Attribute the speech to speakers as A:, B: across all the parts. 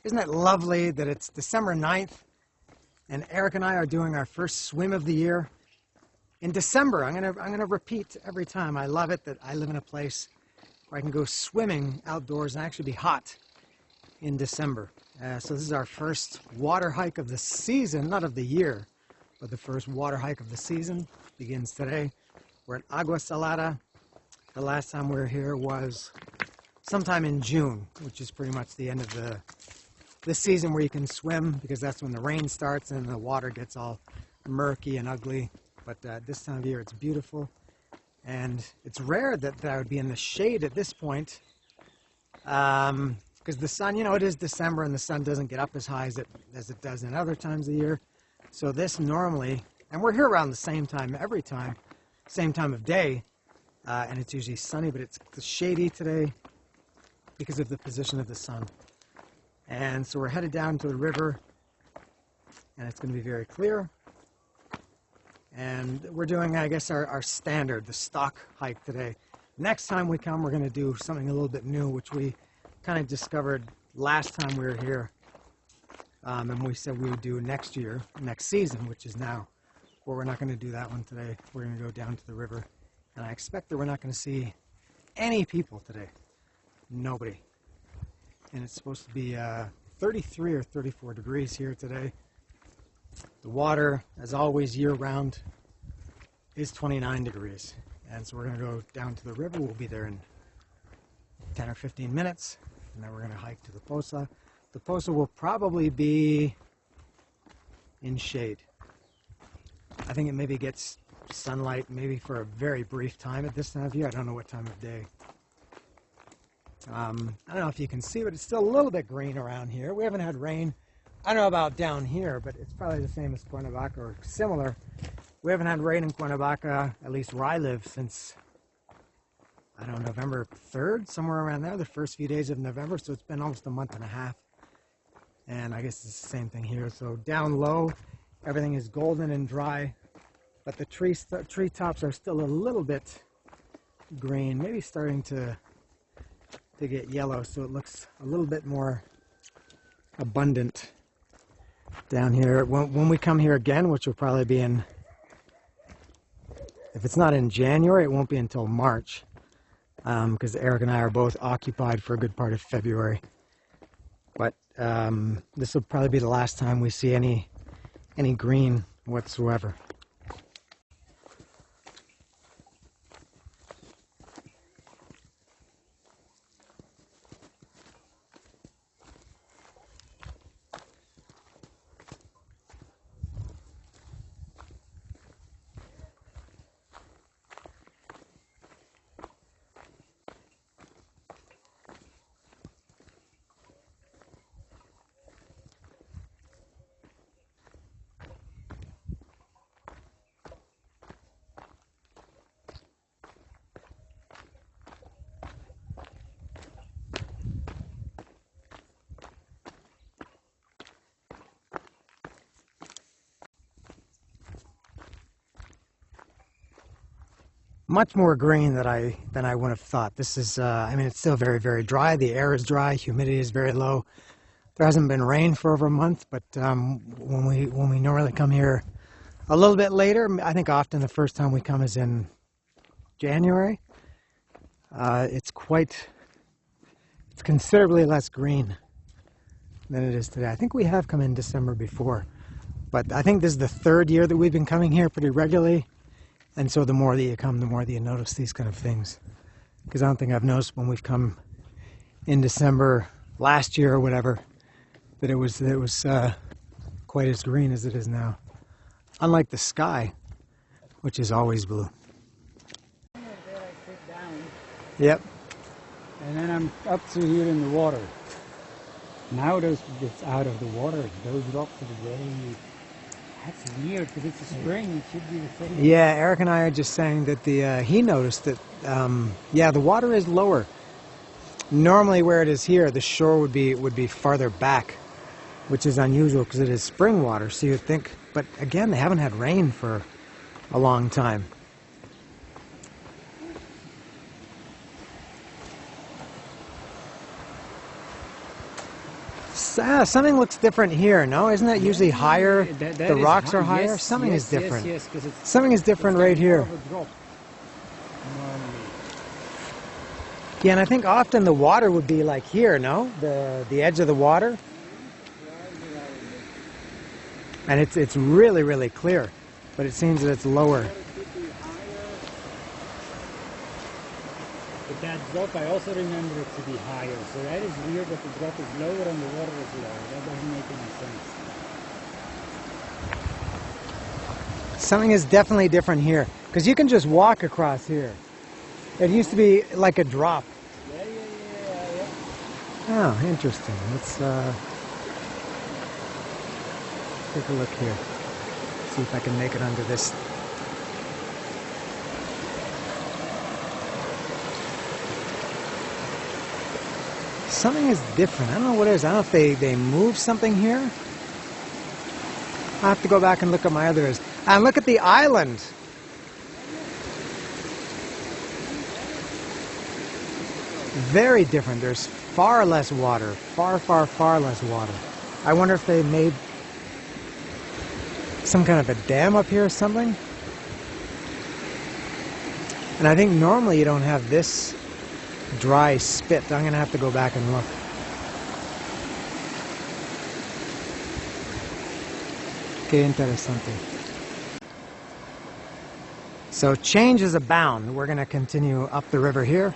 A: Isn't it lovely that it's December 9th and Eric and I are doing our first swim of the year in December. I'm gonna repeat every time. I love it that I live in a place where I can go swimming outdoors and actually be hot in December. So this is our first water hike of the season, not of the year, but the first water hike of the season begins today. We're at Agua Salada. The last time we were here was sometime in June, which is pretty much the end of the season where you can swim, because that's when the rain starts and the water gets all murky and ugly. But this time of year it's beautiful, and it's rare that I would be in the shade at this point, because the sun, it is December and the sun doesn't get up as high as it does in other times of the year. So this normally, and we're here around the same time every time, same time of day, and it's usually sunny, but it's shady today because of the position of the sun. And so we're headed down to the river, and it's going to be very clear. And we're doing, I guess, our standard, the stock hike today. Next time we come, we're going to do something a little bit new, which we kind of discovered last time we were here. And we said we would do next year, next season, which is now. Well, we're not going to do that one today. We're going to go down to the river. And I expect that we're not going to see any people today. Nobody. And it's supposed to be 33 or 34 degrees here today. The water, as always year-round, is 29 degrees. And so we're going to go down to the river. We'll be there in 10 or 15 minutes. And then we're going to hike to the Poza. The Poza will probably be in shade. I think it maybe gets sunlight maybe for a very brief time at this time of year. I don't know what time of day. I don't know if you can see, but it's still a little bit green around here. We haven't had rain. I don't know about down here, but it's probably the same as Cuernavaca or similar. We haven't had rain in Cuernavaca, at least where I live, since, I don't know, November 3rd, somewhere around there, the first few days of November. So it's been almost a month and a half. And I guess it's the same thing here. So down low, everything is golden and dry, but the tree tops are still a little bit green, maybe starting to get yellow, so it looks a little bit more abundant down here. When we come here again, which will probably be in, if it's not in January, it won't be until March, because Eric and I are both occupied for a good part of February. But this will probably be the last time we see any green whatsoever. Much more green than I would have thought. This is, I mean, it's still very, very dry. The air is dry. Humidity is very low. There hasn't been rain for over a month, but when we normally come here a little bit later, I think often the first time we come is in January. It's considerably less green than it is today. I think we have come in December before, but I think this is the third year that we've been coming here pretty regularly. And so the more that you come, the more that you notice these kind of things. Because I don't think I've noticed when we've come in December last year or whatever, that it was quite as green as it is now. Unlike the sky, which is always blue.
B: There I sit down.
A: Yep.
B: And then I'm up through here in the water. Now it's out of the water. Those rocks are very... That's weird, because it's a spring. It should be the same.
A: Yeah, Eric and I are just saying that he noticed that, yeah, the water is lower. Normally where it is here, the shore would be farther back, which is unusual because it is spring water, so you'd think, but again, they haven't had rain for a long time. Something looks different here, no? Isn't that usually higher?
B: That
A: The
B: is
A: rocks
B: high.
A: are higher?
B: Yes,
A: Something
B: yes,
A: is different.
B: Yes, 'cause it's,
A: Something is different right
B: more
A: here.
B: of a drop, normally.
A: Yeah, and I think often the water would be like here, no? The edge of the water. And it's really, really clear. But it seems that it's lower.
B: But that drop, I also remember it to be higher. So that is weird that the drop is lower and the water is lower. That doesn't make any sense.
A: Something is definitely different here. Because you can just walk across here. It used to be like a drop.
B: Yeah.
A: Oh, interesting. Let's take a look here. See if I can make it under this. Something is different. I don't know what it is. I don't know if they moved something here. I'll have to go back and look at my others. And look at the island. Very different. There's far less water. Far, far, far less water. I wonder if they made some kind of a dam up here or something. And I think normally you don't have this dry spit. I'm going to have to go back and look. Qué interesante. So changes abound. We're going to continue up the river here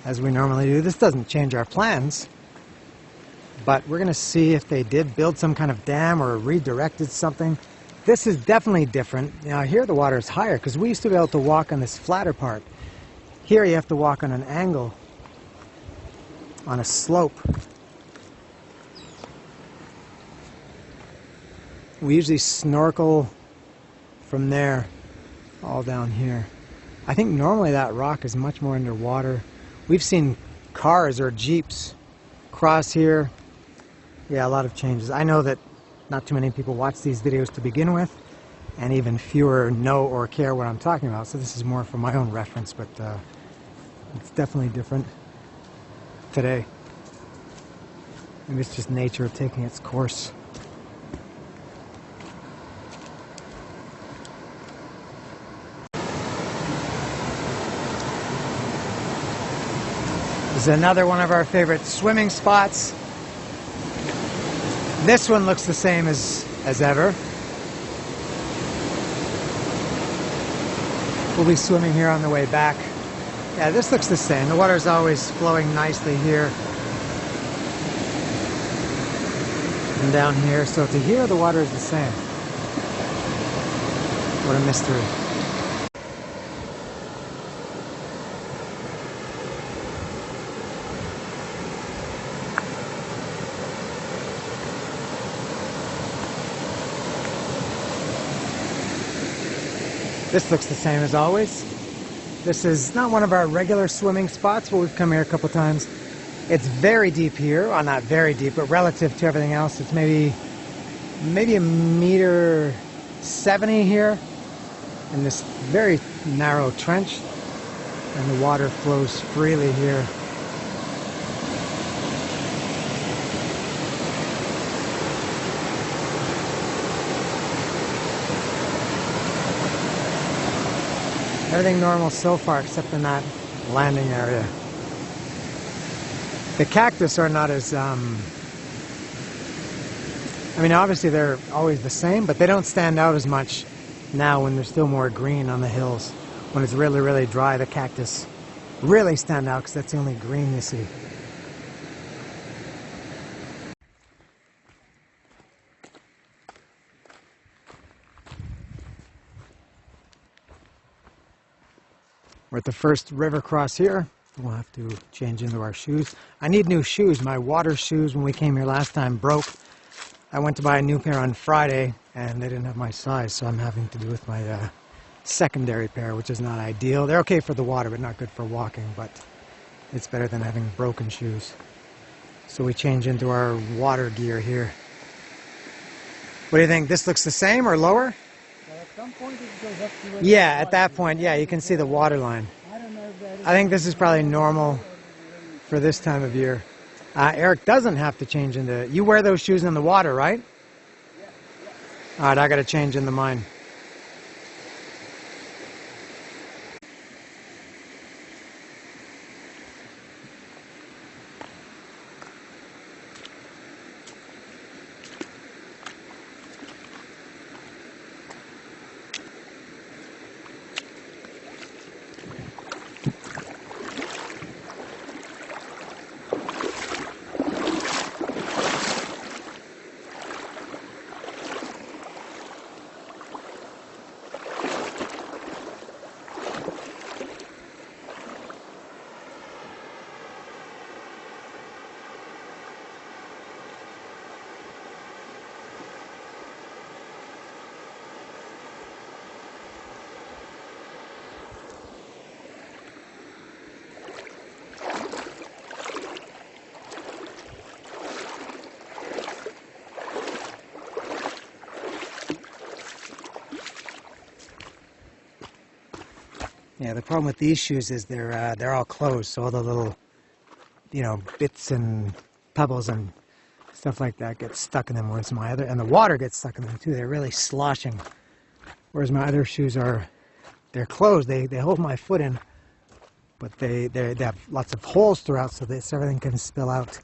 A: as we normally do. This doesn't change our plans, but we're going to see if they did build some kind of dam or redirected something. This is definitely different. Now here the water is higher because we used to be able to walk on this flatter part. Here you have to walk on an angle, on a slope. We usually snorkel from there all down here. I think normally that rock is much more underwater. We've seen cars or jeeps cross here. Yeah, a lot of changes. I know that not too many people watch these videos to begin with, and even fewer know or care what I'm talking about. So this is more for my own reference, but it's definitely different today. Maybe it's just nature taking its course. This is another one of our favorite swimming spots. This one looks the same as ever. We'll be swimming here on the way back. Yeah, this looks the same. The water's always flowing nicely here and down here. So to here, the water is the same. What a mystery. This looks the same as always. This is not one of our regular swimming spots, but we've come here a couple times. It's very deep here. Well, not very deep, but relative to everything else, it's maybe $1.70 here in this very narrow trench, and the water flows freely here. Everything normal so far except in that landing area. The cactus are not as, I mean obviously they're always the same, but they don't stand out as much now when there's still more green on the hills. When it's really, really dry, the cactus really stand out because that's the only green you see. We're at the first river cross here. We'll have to change into our shoes. I need new shoes. My water shoes when we came here last time broke. I went to buy a new pair on Friday and they didn't have my size, so I'm having to do with my secondary pair, which is not ideal. They're okay for the water, but not good for walking, but it's better than having broken shoes. So we change into our water gear here. What do you think? This looks the same or lower?
B: At some point it goes up to
A: Yeah, at that point, yeah, you can see the water line.
B: I don't know if that is.
A: I think this is probably normal for this time of year. Eric doesn't have to change into... You wear those shoes in the water, right?
B: Yeah.
A: All right, I got to change into mine. Yeah, the problem with these shoes is they're all closed, so all the little, bits and pebbles and stuff like that get stuck in them. Whereas my other, and the water gets stuck in them too. They're really sloshing. Whereas my other shoes they're closed. They hold my foot in, but they have lots of holes throughout, so everything can spill out.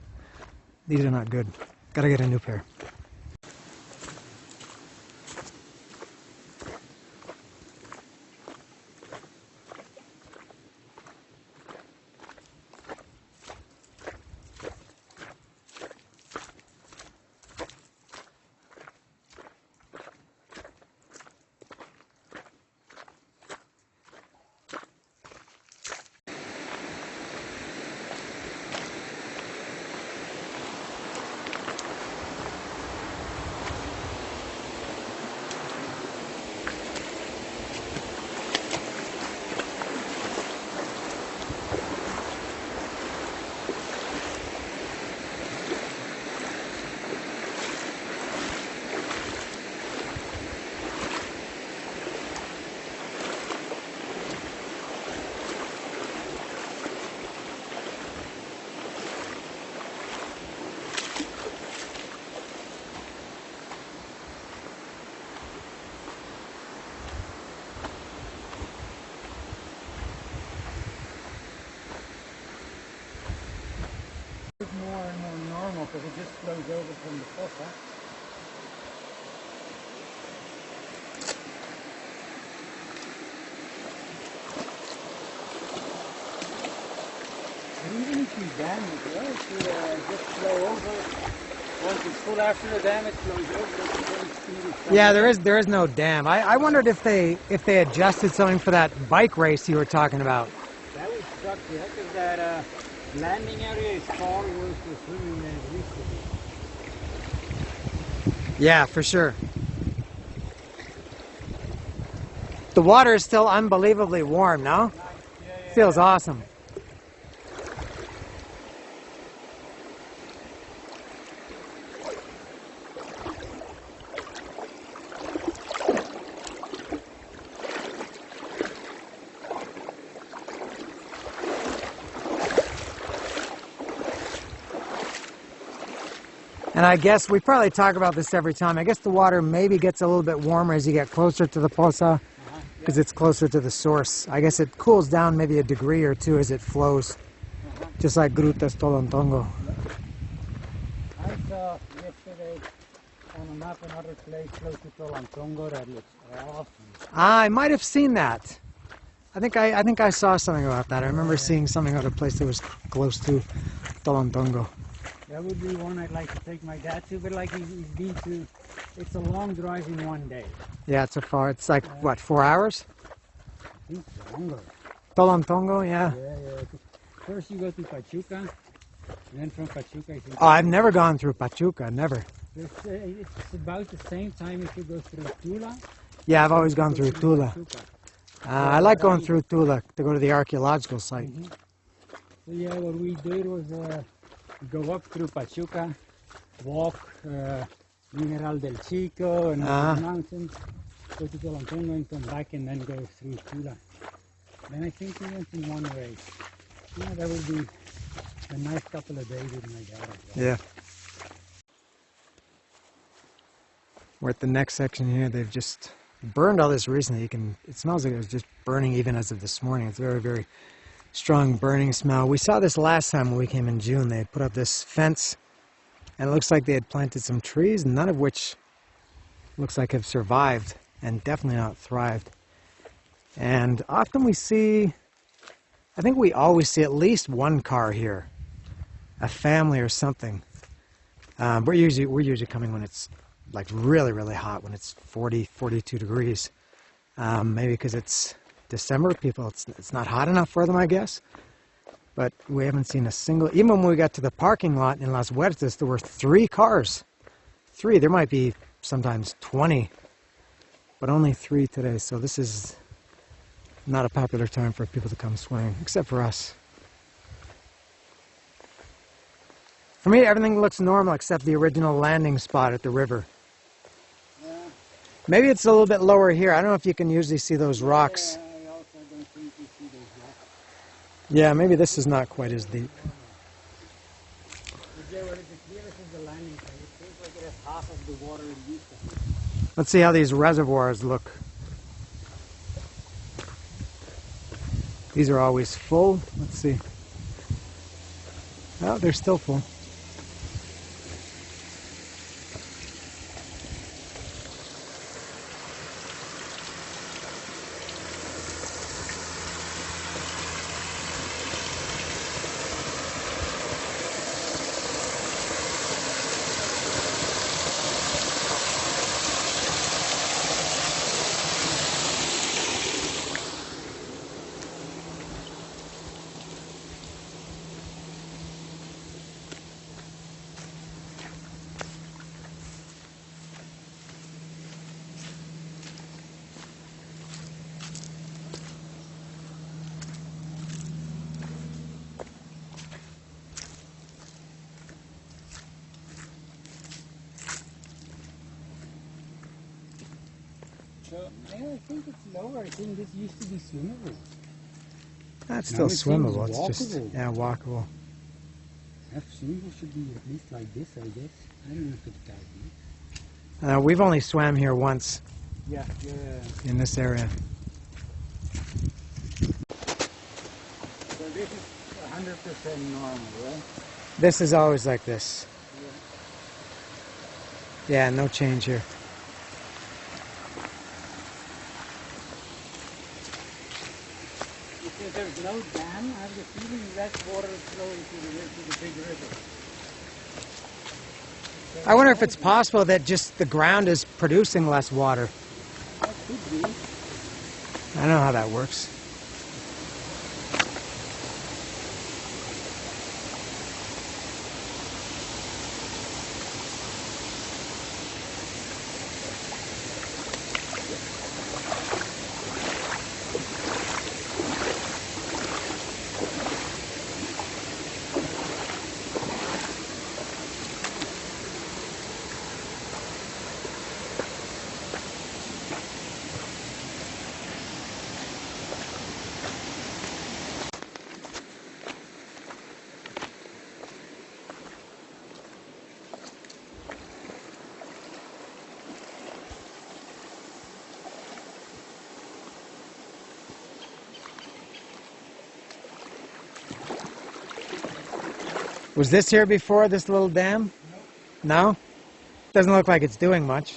A: These are not good. Gotta get a new pair.
B: More and more normal because it just flows over from the Poza. But even if you dam it, right, to just flow over. Once it's full after the dam, it flows over.
A: Yeah, there is no dam. I wondered if they adjusted something for that bike race you were talking about.
B: That would suck, yeah, because that landing area is far worse for swimming than it used to be.
A: Yeah, for sure. The water is still unbelievably warm, no?
B: Yeah,
A: Feels awesome. And I guess we probably talk about this every time. I guess the water maybe gets a little bit warmer as you get closer to the Poza because it's closer to the source. I guess it cools down maybe a degree or two as it flows, just like Grutas Tolontongo.
B: I saw yesterday on a map another place close to Tolontongo that looks awesome.
A: I might have seen that. I think I saw something about that. I remember seeing something about a place that was close to Tolontongo.
B: That would be one I'd like to take my dad to, but like he's been to, it's a long drive in one day.
A: Yeah, it's like, what, 4 hours?
B: I think longer.
A: Tolontongo, yeah.
B: Yeah. First you go to Pachuca, and then from Pachuca you can...
A: Oh, I've never gone through Pachuca, never.
B: It's about the same time if you go through Tula.
A: Yeah, I've always gone through Tula.
B: Pachuca.
A: I like going through Tula to go to the archaeological site.
B: So yeah, what we did was go up through Pachuca, walk Mineral del Chico and up the mountains, go to Tolontongo and come back and then go through Tula. Then I think we went in one race. Yeah, that would be a nice couple of days with my dad as well.
A: Yeah. We're at the next section here. They've just burned all this recently. It smells like it was just burning even as of this morning. It's very, very strong burning smell. We saw this last time when we came in June. They had put up this fence, and it looks like they had planted some trees, none of which looks like have survived, and definitely not thrived. And often we see, I think we always see at least one car here, a family or something. We're usually coming when it's like really, really hot, when it's 40, 42 degrees. Maybe because it's December, it's not hot enough for them, I guess. But we haven't seen a single, even when we got to the parking lot in Las Huertas, there were 3 cars. 3, there might be sometimes 20, but only 3 today. So this is not a popular time for people to come swimming, except for us. For me, everything looks normal except the original landing spot at the river. Maybe it's a little bit lower here. I don't know if you can usually see those rocks.
B: I also don't think you see those rocks.
A: Yeah, maybe this is not quite as deep.
B: But yeah, what is it? Here is the landing site. It seems like it has half of the water it used to have.
A: Let's see how these reservoirs look. These are always full. Let's see. Oh, they're still full.
B: So, yeah, I think it's lower. I think this used to be swimmable.
A: That's
B: Now
A: still
B: it seems
A: swimmable. It's just,
B: walkable.
A: yeah, walkable.
B: Swimmable should be at least like this, I guess. I don't know if it's that deep.
A: We've only swam here once
B: Yeah.
A: in this area.
B: So this is 100% normal, right?
A: This is always like this. Yeah, no change here.
B: Because there's no dam, I have the feeling that water is flowing to the big river.
A: I wonder if it's possible that just the ground is producing less water.
B: That could be.
A: I don't know how that works. Was this here before, this little dam? No. No? Doesn't look like it's doing much.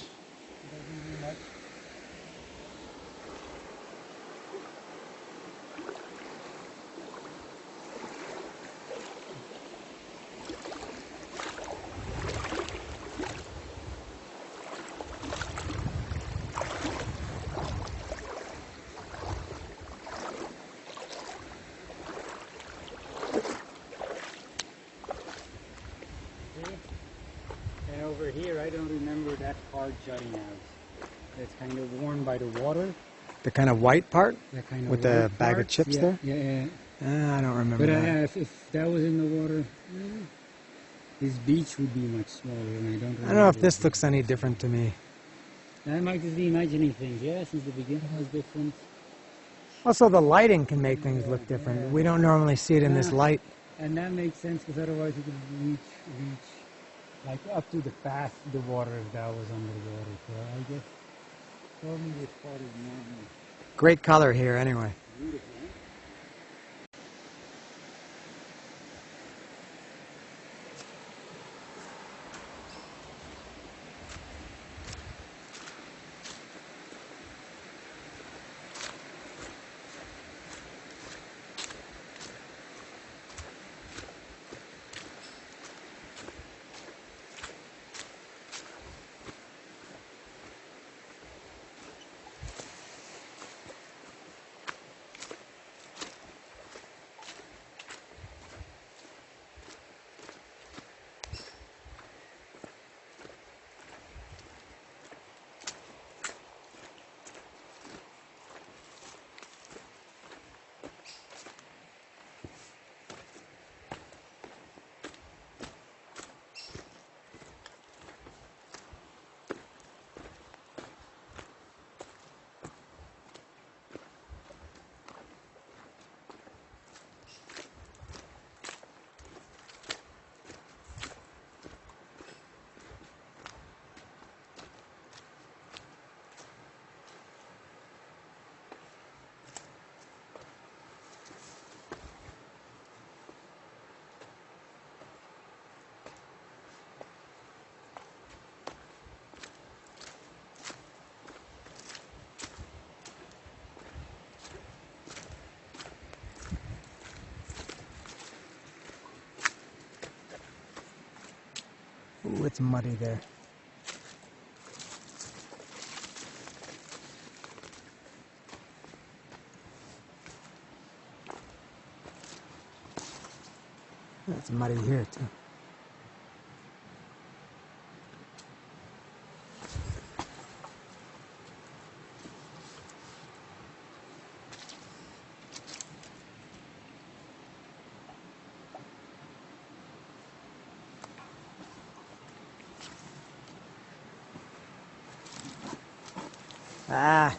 B: And over here, I don't remember that part jutting out. It's kind of worn by the water.
A: The kind of white part
B: That kind of
A: with the
B: white
A: bag of
B: parts.
A: chips
B: Yeah,
A: there?
B: Yeah.
A: I don't remember
B: But
A: that.
B: if that was in the water, this beach would be much smaller, and I don't remember.
A: I don't know if this looks any different to me.
B: I might just be imagining things. Yeah, since the beginning was different.
A: Also, the lighting can make things look different. We don't normally see it in this light.
B: And that makes sense because otherwise you could reach like up to the past the water if that was underwater. So I guess probably this part is normal.
A: Great color here anyway.
B: Beautiful.
A: Ooh, it's muddy there. It's muddy here too. Ah.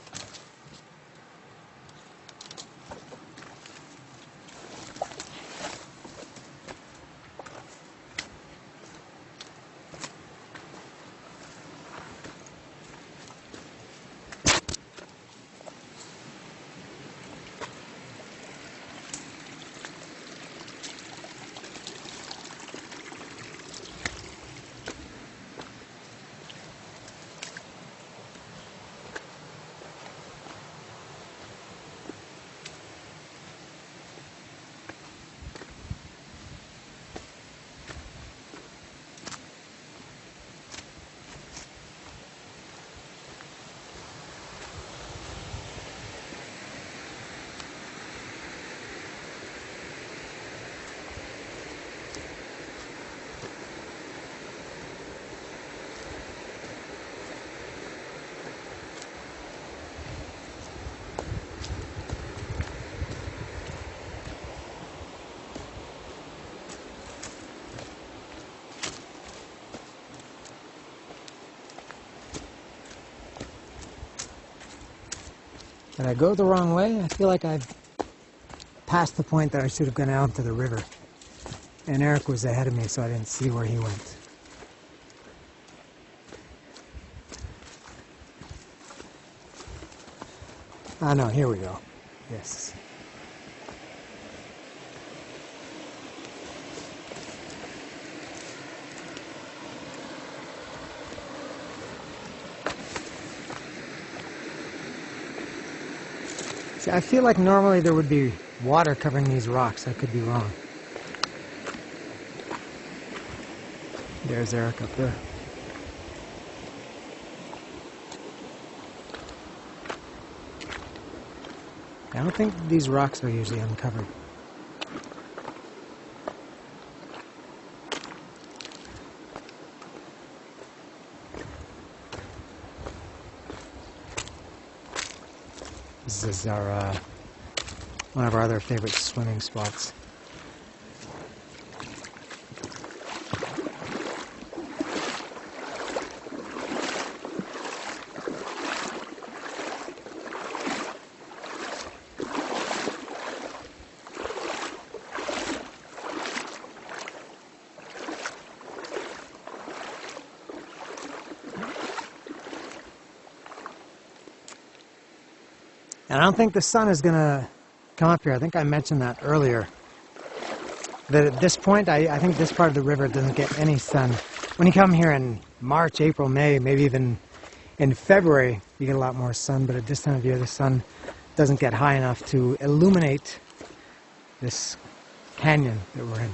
A: Did I go the wrong way? I feel like I've passed the point that I should have gone out to the river. And Eric was ahead of me, so I didn't see where he went. Ah, no, here we go. Yes. See, I feel like normally there would be water covering these rocks. I could be wrong. There's Eric up there. I don't think these rocks are usually uncovered. This is our one of our other favorite swimming spots. And I don't think the sun is gonna come up here. I think I mentioned that earlier. That at this point, I think this part of the river doesn't get any sun. When you come here in March, April, May, maybe even in February, you get a lot more sun, but at this time of year, the sun doesn't get high enough to illuminate this canyon that we're in.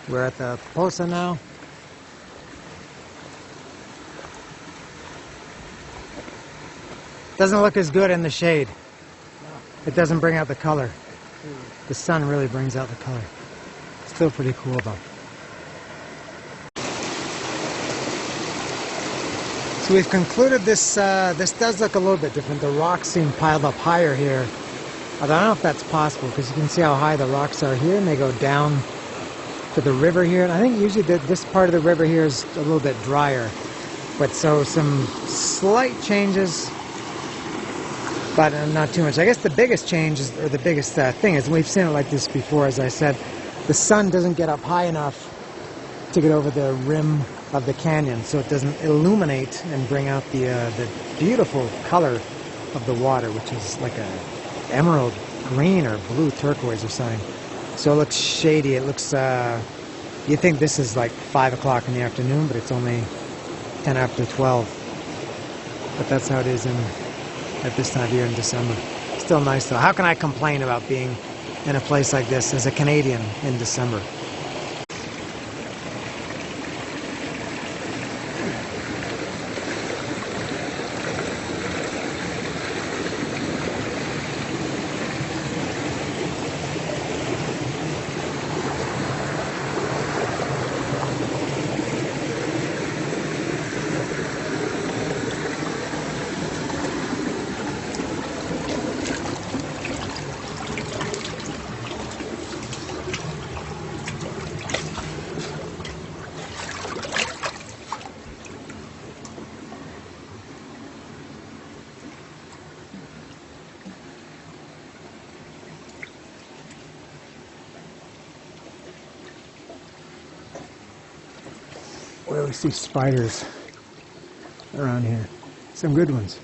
A: We're at the Poza now. Doesn't look as good in the shade. It doesn't bring out the color. The sun really brings out the color. Still pretty cool though. So we've concluded this, this does look a little bit different. The rocks seem piled up higher here. Although I don't know if that's possible because you can see how high the rocks are here and they go down to the river here. And I think usually this part of the river here is a little bit drier. But so some slight changes, but not too much. I guess the biggest change is, or the biggest thing is, and we've seen it like this before, as I said, the sun doesn't get up high enough to get over the rim of the canyon, so it doesn't illuminate and bring out the beautiful color of the water, which is like a emerald green or blue turquoise or something. So it looks shady. It looks, you think this is like 5 o'clock in the afternoon, but it's only 10 after 12. But that's how it is at this time of year in December. Still nice though. How can I complain about being in a place like this as a Canadian in December? We always see spiders around here. Some good ones.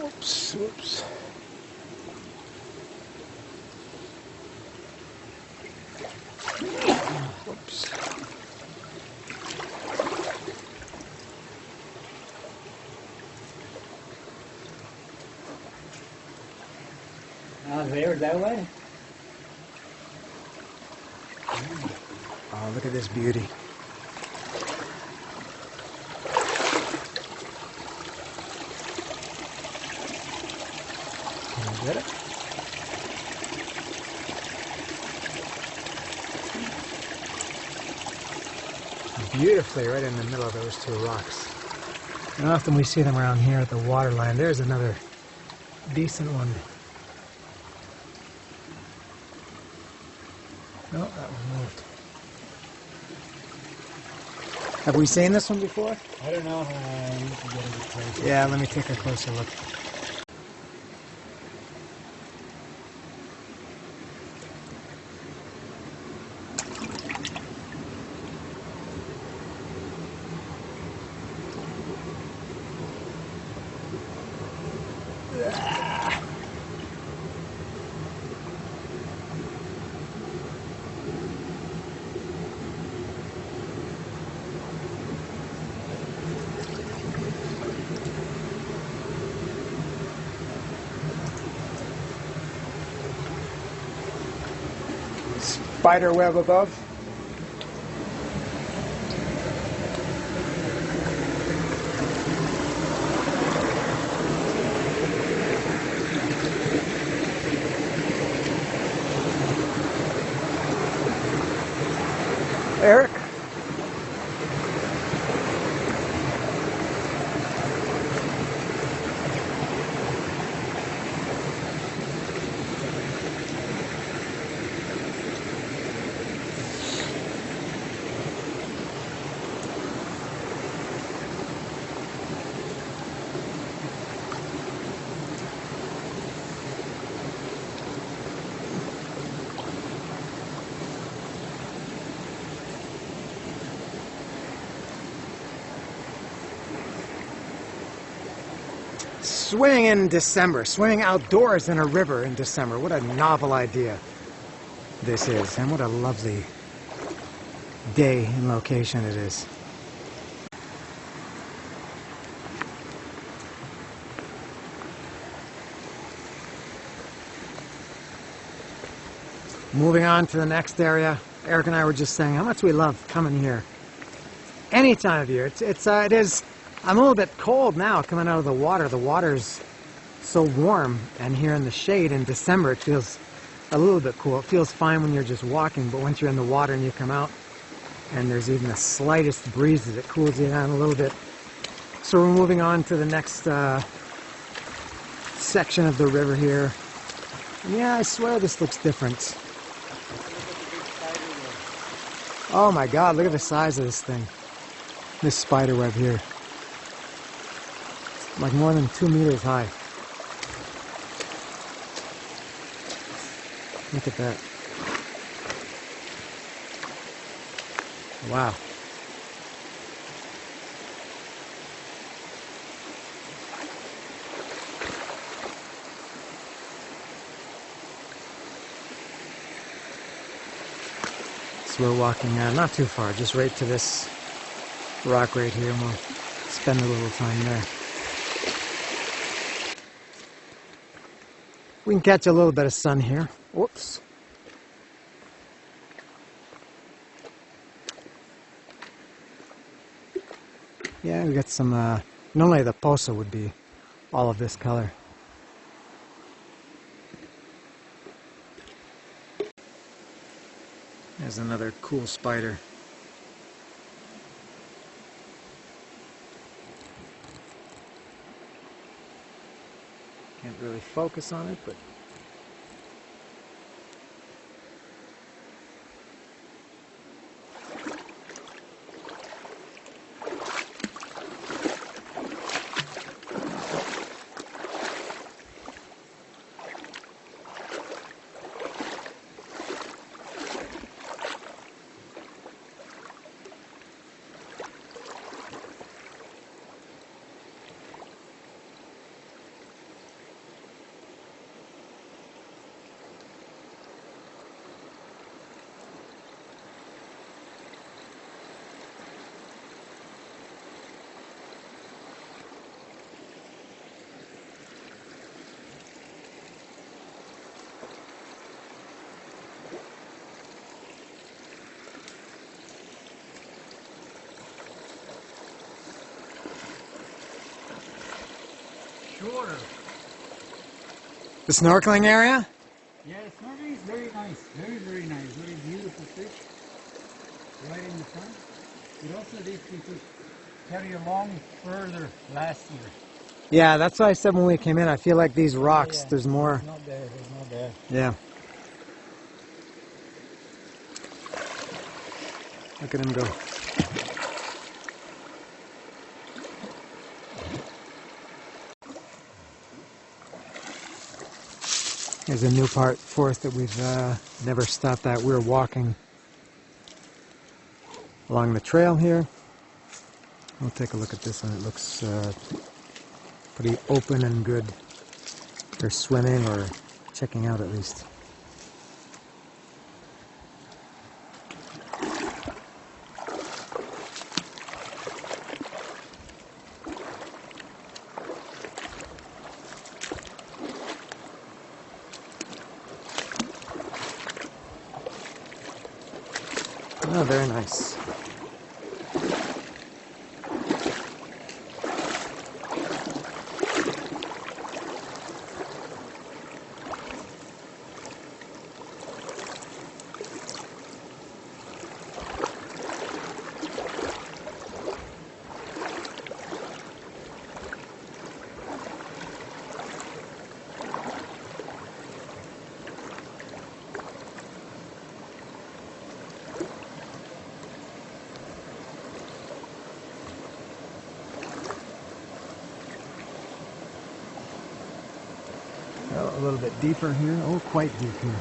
A: Oops, oops. Oops.
B: There, that way?
A: Oh, look at this beauty. Can you get it? Beautifully right in the middle of those two rocks. And often we see them around here at the waterline. There's another decent one. No, that one moved. Have we seen this one before?
B: I don't know. I need to get a bit closer.
A: Yeah, let me take a closer look. Spider web above. Eric? Swimming in December, swimming outdoors in a river in December. What a novel idea this is, and what a lovely day and location it is. Moving on to the next area, Eric and I were just saying how much we love coming here any time of year. It is. I'm a little bit cold now coming out of the water. The water's so warm, and here in the shade in December it feels a little bit cool. It feels fine when you're just walking, but once you're in the water and you come out and there's even the slightest breezes, it cools you down a little bit. So we're moving on to the next section of the river here. And yeah, I swear this looks different. Oh my God, look at the size of this thing. This spider web here. Like more than 2 meters high. Look at that. Wow. So we're walking not too far, just right to this rock right here, and we'll spend a little time there. We can catch a little bit of sun here. Whoops. Yeah, we got some, normally the Poza would be all of this color. There's another cool spider. Can't really focus on it, but
B: Shorter.
A: the snorkeling area?
B: Yeah, snorkeling is very nice. Very, very nice. Very beautiful fish. Right in the sun. But also this we could carry along further last year.
A: Yeah, that's why I said when we came in, I feel like these rocks,
B: Yeah,
A: there's more.
B: There's not there. There's not there.
A: Yeah. Look at him go. There's a new part for us that we've never stopped at. We're walking along the trail here. We'll take a look at this one. It looks pretty open and good for swimming or checking out at least. Oh, very nice. Oh, a little bit deeper here. Oh, quite deep here.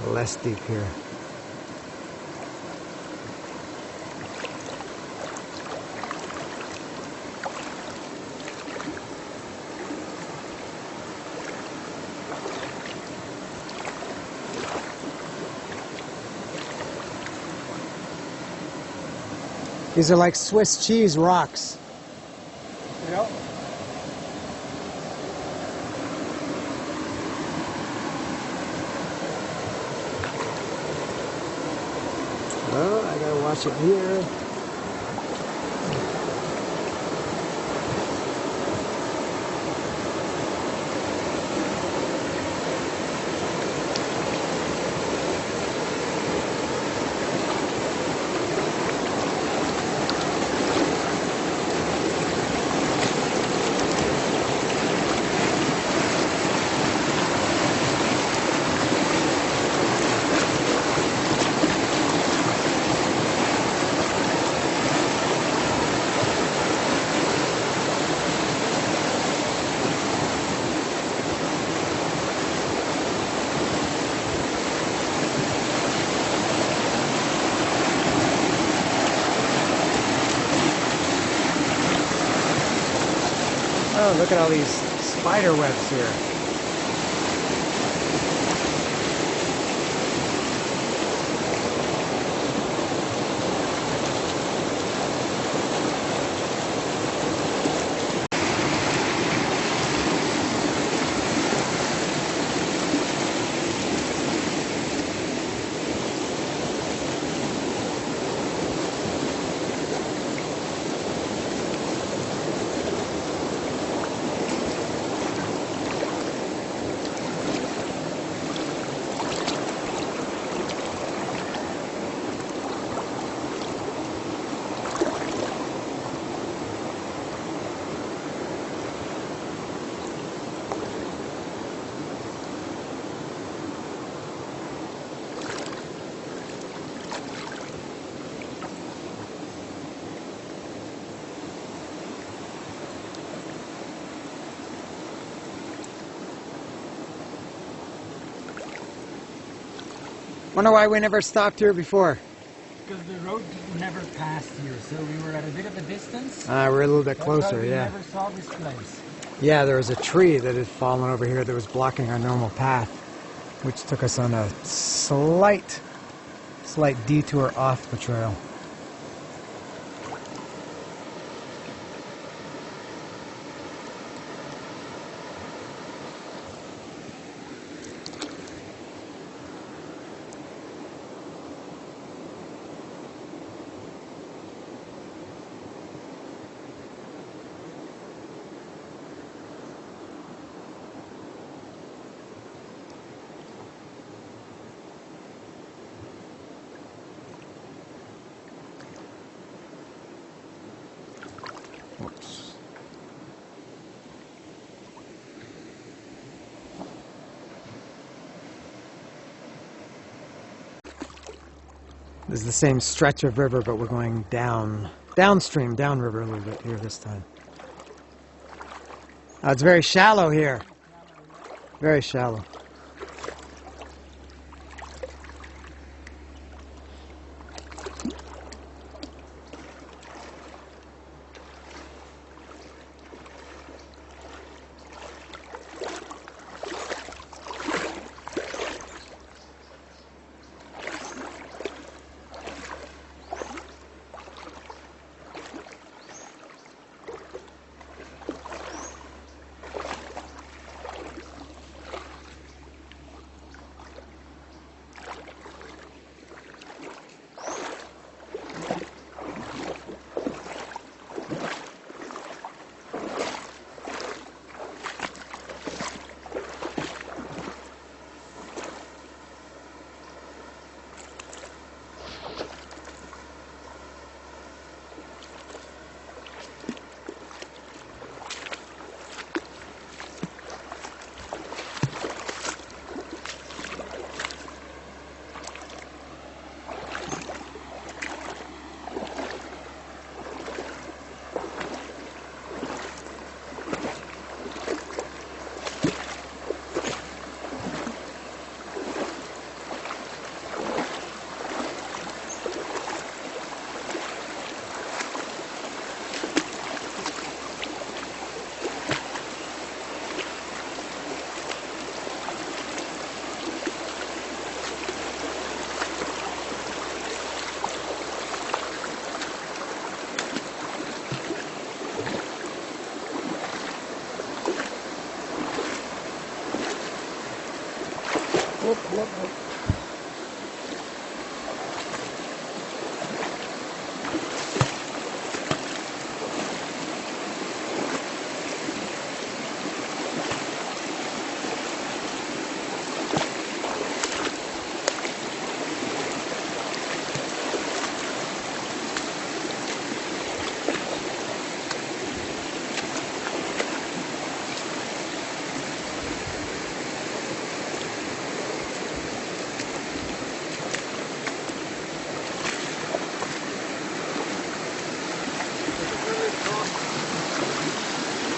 A: Less deep here. These are like Swiss cheese rocks.
B: Yep.
A: Oh, I gotta watch it here. Oh, look at all these spider webs here. Wonder why we never stopped here before.
B: Because the road never passed here, so we were at a bit of a distance.
A: We're a little bit
B: That's why
A: closer,
B: we
A: yeah.
B: never saw this place.
A: Yeah, there was a tree that had fallen over here that was blocking our normal path, which took us on a slight detour off the trail. Whoops. This is the same stretch of river, but we're going downstream, downriver a little bit here this time. It's very shallow here. Very shallow.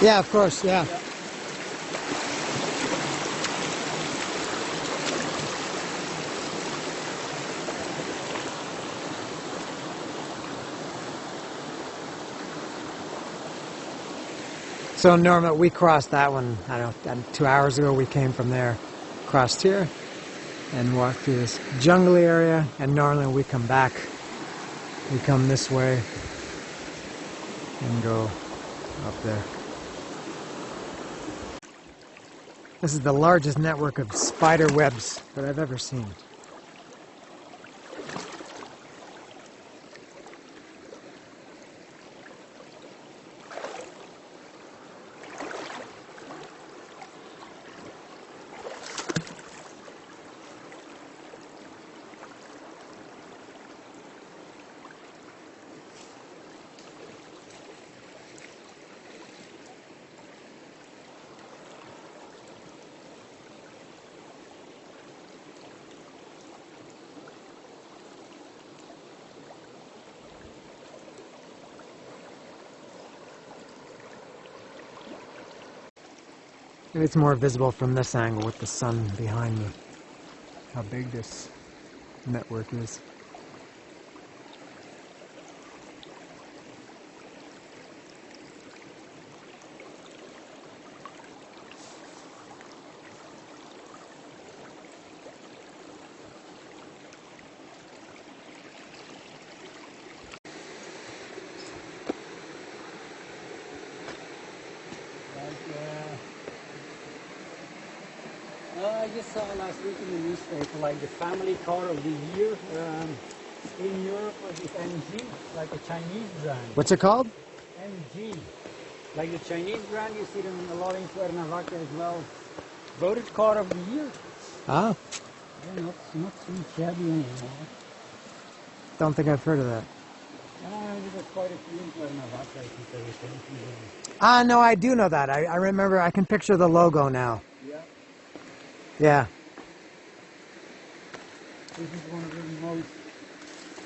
A: Yeah, of course, yeah. So Norma, we crossed that one, I don't know, 2 hours ago. We came from there, crossed here, and walked through this jungly area, and normally we come back, we come this way and go up there. This is the largest network of spider webs that I've ever seen. Maybe it's more visible from this angle with the sun behind me, how big this network is.
B: I just saw last week in the newspaper, like the family car of the year in Europe was this MG, like a Chinese brand.
A: What's it called?
B: MG, like the Chinese brand. You see them a lot in Cuernavaca as well. Voted car of the year.
A: Ah,
B: Yeah, not too shabby anymore.
A: don't think I've heard of that.
B: There's quite a few in Cuernavaca. I think there was something.
A: Ah, no, I do know that. I remember, I can picture the logo now.
B: Yeah.
A: Yeah.
B: This is one of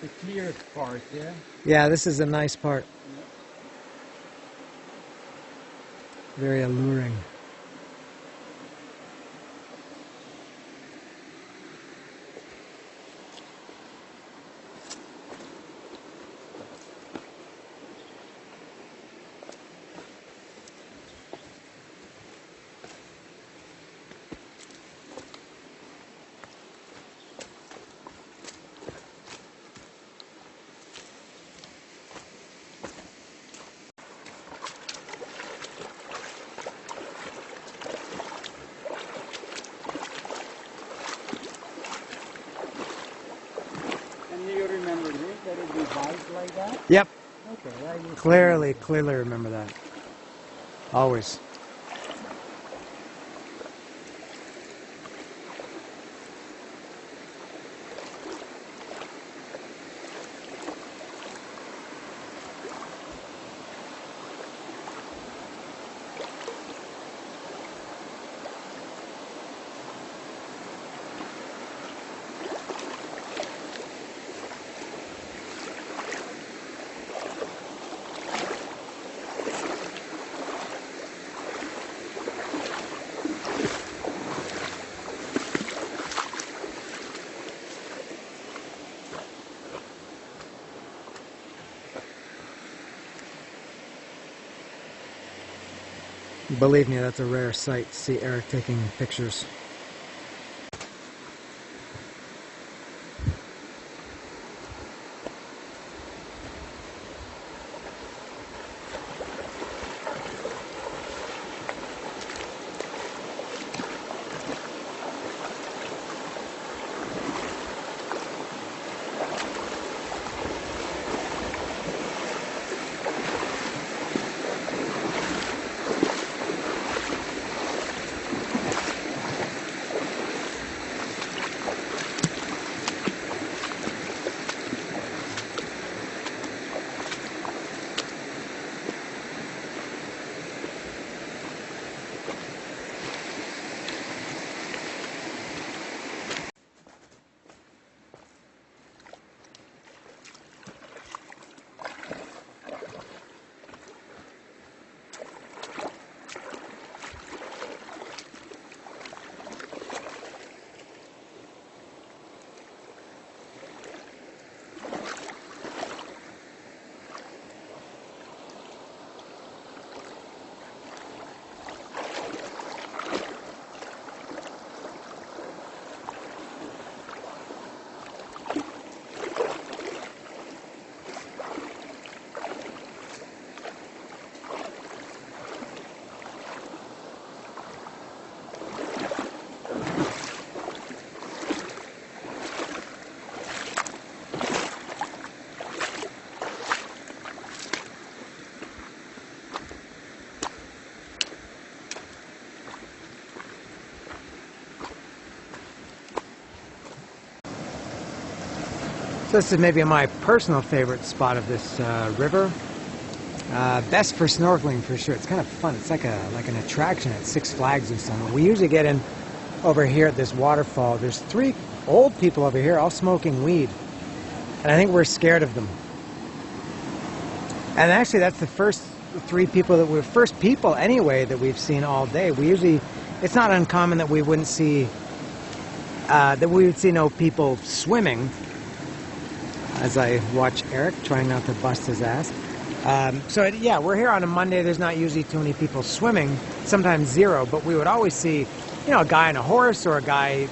B: the clearest parts, yeah?
A: Yeah, this is a nice part. Very alluring.
B: And you remember this, that it divides like that?
A: Yep.
B: Okay, I will
A: Clearly remember that. Always. Believe me, that's a rare sight to see Eric taking pictures. So this is maybe my personal favorite spot of this river. Best for snorkeling for sure. It's kind of fun. It's like an attraction at Six Flags or something. We usually get in over here at this waterfall. There's 3 old people over here all smoking weed. And I think we're scared of them. And actually that's the first 3 people first people anyway that we've seen all day. It's not uncommon that we wouldn't see, no people swimming. As I watch Eric trying not to bust his ass. Yeah, we're here on a Monday. There's not usually too many people swimming, sometimes 0, but we would always see, a guy on a horse or a guy,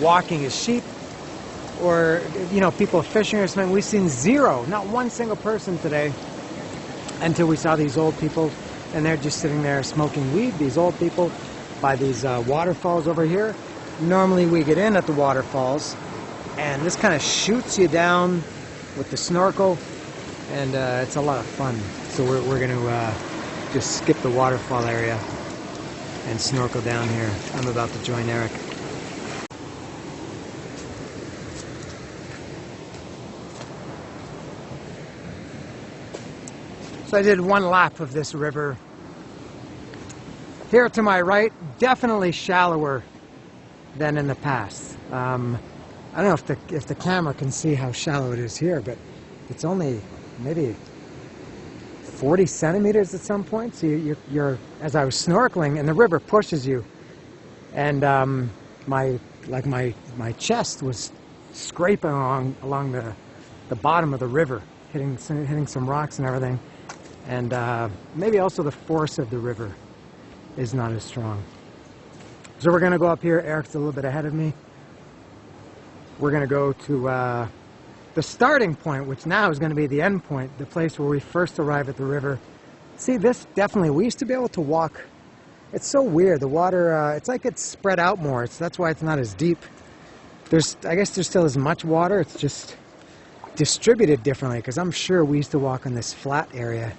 A: walking his sheep or, people fishing or something. We've seen 0, not one single person today until we saw these old people and they're just sitting there smoking weed, these old people by these waterfalls over here. Normally we get in at the waterfalls and this kind of shoots you down with the snorkel. And it's a lot of fun. So we're going to just skip the waterfall area and snorkel down here. I'm about to join Eric. So I did 1 lap of this river. Here to my right, definitely shallower than in the past. I don't know if the camera can see how shallow it is here, but it's only maybe 40 centimeters at some point. So you're as I was snorkeling and the river pushes you, and my chest was scraping along the bottom of the river, hitting some rocks and everything, and maybe also the force of the river is not as strong. So we're gonna go up here. Eric's a little bit ahead of me. We're gonna go to the starting point, which now is going to be the end point, the place where we first arrive at the river. See, this definitely, we used to be able to walk. It's so weird. The water, it's like it's spread out more. That's why it's not as deep. I guess there's still as much water. It's just distributed differently, because I'm sure we used to walk on this flat area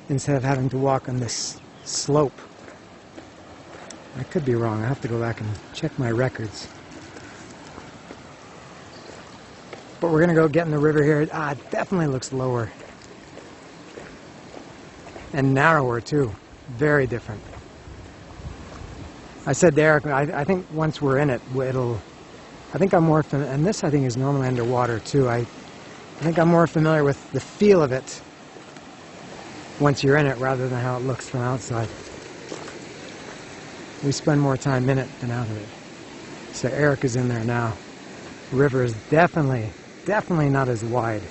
A: instead of having to walk on this slope. I could be wrong. I have to go back and check my records. But we're going to go get in the river here. It definitely looks lower. And narrower too. Very different. I said to Eric, I think once we're in it, I think I'm more familiar, and this I think is normally underwater too. I think I'm more familiar with the feel of it once you're in it rather than how it looks from outside. We spend more time in it than out of it. So Eric is in there now. The river is definitely not as wide.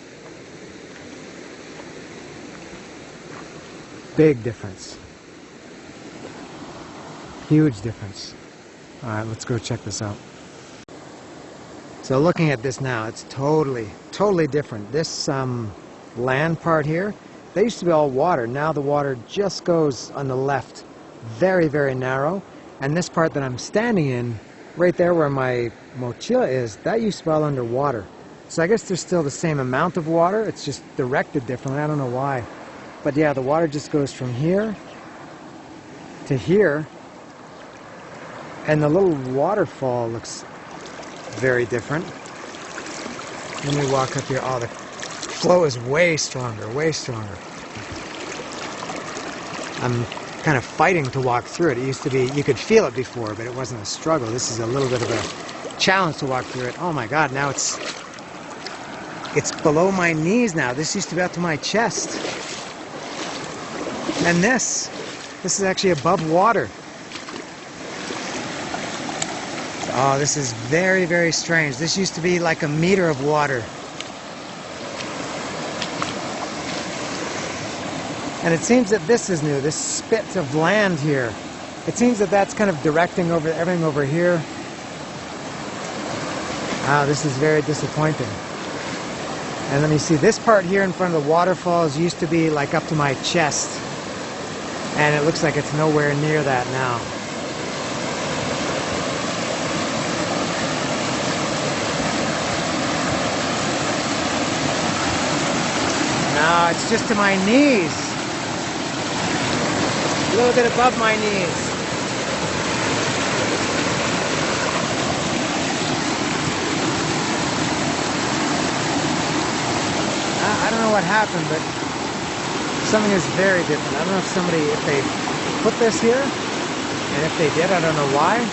A: Big difference. Huge difference. Alright, let's go check this out. So looking at this now, it's totally different. This land part here, they used to be all water. Now the water just goes on the left. Very, very narrow. And this part that I'm standing in, right there where my mochila is, that used to be all underwater. So I guess there's still the same amount of water, it's just directed differently, I don't know why. But yeah, the water just goes from here to here, and the little waterfall looks very different. Let me walk up here. Oh, the flow is way stronger, way stronger. I'm kind of fighting to walk through it. It used to be, you could feel it before, but it wasn't a struggle. This is a little bit of a challenge to walk through it. Oh my God, now it's below my knees now. This used to be up to my chest. And this is actually above water. Oh, this is very, very strange. This used to be like a meter of water. And it seems that this is new, this spit of land here. It seems that that's kind of directing over everything over here. Wow, this is very disappointing. And let me see, this part here in front of the waterfalls used to be like up to my chest. And it looks like it's nowhere near that now. No, it's just to my knees. A little bit above my knees. know what happened, but something is very different. I don't know if they put this here, and if they did, I don't know why.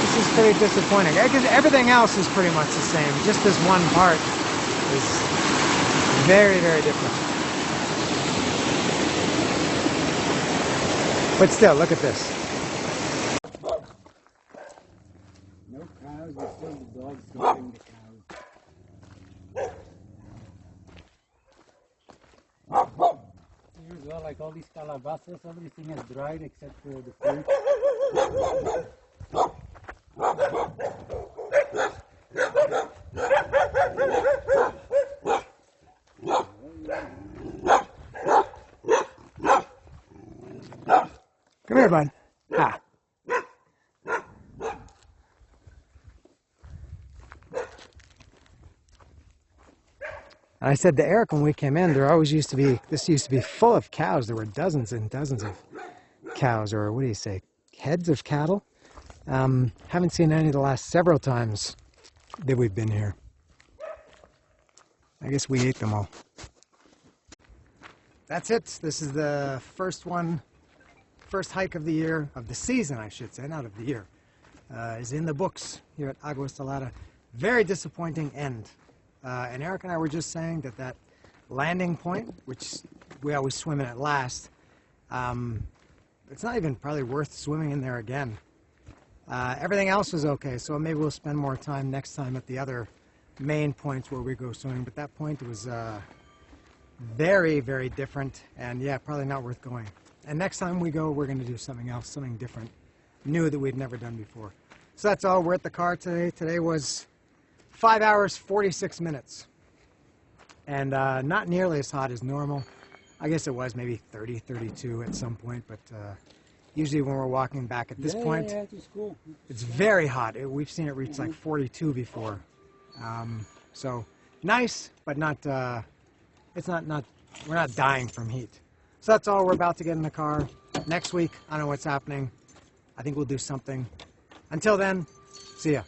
A: This is pretty disappointing. Because everything else is pretty much the same. Just this one part is very, very different. But still, look at this.
B: No cows, but still the dogs guarding the cows. Here as well, like all these calabasas, everything is dried except for the fruit.
A: Come here, bud. Ah. I said to Eric when we came in, this used to be full of cows. There were dozens and dozens of cows, or what do you say, heads of cattle. Haven't seen any the last several times that we've been here. I guess we ate them all. That's it. This is the first hike of the year, of the season I should say, not of the year, is in the books here at Agua Salada. Very disappointing end. And Eric and I were just saying that landing point, which we always swim in at last, it's not even probably worth swimming in there again. Everything else was okay, so maybe we'll spend more time next time at the other main points where we go swimming, but that point was very, very different, and yeah, probably not worth going. And next time we go, we're going to do something else, something different, new that we'd never done before. So that's all. We're at the car today. Today was 5 hours, 46 minutes. And not nearly as hot as normal. I guess it was maybe 30, 32 at some point, but usually when we're walking back at this point,
B: it's cool.
A: It's very hot. We've seen it reach like 42 before. So nice, but not, we're not dying from heat. So that's all. We're about to get in the car. Next week, I don't know what's happening. I think we'll do something. Until then, see ya.